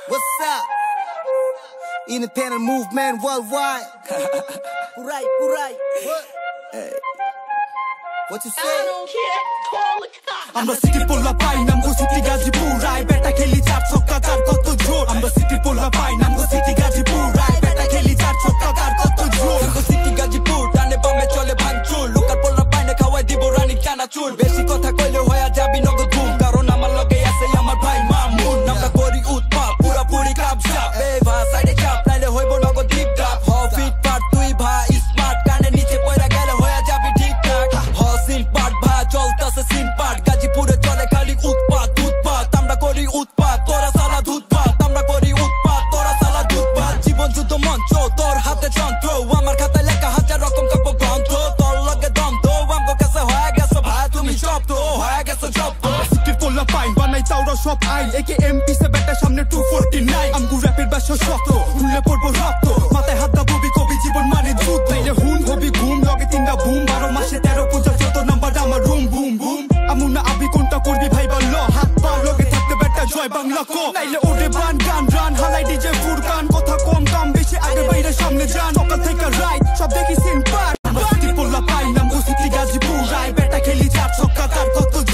What's up? Independent movement worldwide. Right. What? Hey. What you say? I don't care. Call the cops. আমরা city পোলা পাই নামগো city Gazipur রায় বেটা খেলি চার ছক্কা তার কত জোর আমরা সিটি পোলা পাই নামগো সিটি গাজীপুর রায় বেটা খেলি চার ছক্কা তার কত জোর নামগো সিটি গাজীপুর ডানে বামে চলে ভাঙচুর লোকাল পোলা পাই না খাওয়াই দিব রানী চানাচুর বেশি কথা কইলে হয়ে যাবি নগদ ঘুম কারণ আমার লগে আছে আমার ভাই মামুন আমরা করি উৎপাত পুরাপুরি কাবজা বেভা সাইডে চাপ নাইলে হইব নগদ ডিপ ডাপ হ ফিট পাট তুই ভাই স্মার্ট কানে নিচে পয়রা গেলে হয়ে যাবি ঠিকঠাক হ সিন পাট ভা চলতাছে সিন পাট গাজীপুরে চলে খালি উৎপাত আমরা করি উৎপাত তোরা সালা দুধপাত আমরা করি উৎপাত তোরা সালা দুধপাত জীবন যুদ্ধ মঞ্চ তোর হাতে যন্ত্র আমার খাতায় লেখা হাজার রকম কাব্যগ্রন্থ তোর লগে দ্বন্দ্ব আমগো কাছে হয়ে গেছো ভাই তুমি জব্দ হয়ে গেছো জব্দ সিটির পোলা পাইন বানাই তাওরা সব আইন একে এমপি সে বেটা সামনে 249 আমগো র‍্যাপের বাসা শক্ত হুললে পড়বো রক্ত মাথায় হাত দা ববি কবি জীবন মানে যুদ্ধ তাইলে হুন হবি ঘুম লগে তিনটা বুম 12 মাসে 13 পূজা যত নাম্বার আমার রুম বুম বুম আমুনা আবি কোনটা করবি ভাই বল হাত পা লগে থাকতে বেটা জয় বাংলা কো নাইলে ওরে বান গান রান হালাই ডিজে ফুরকান কথা কম দাম বেশি আগে বাইরে সামনে যান সকাল থেকে রাইট সব দেখি সিন পার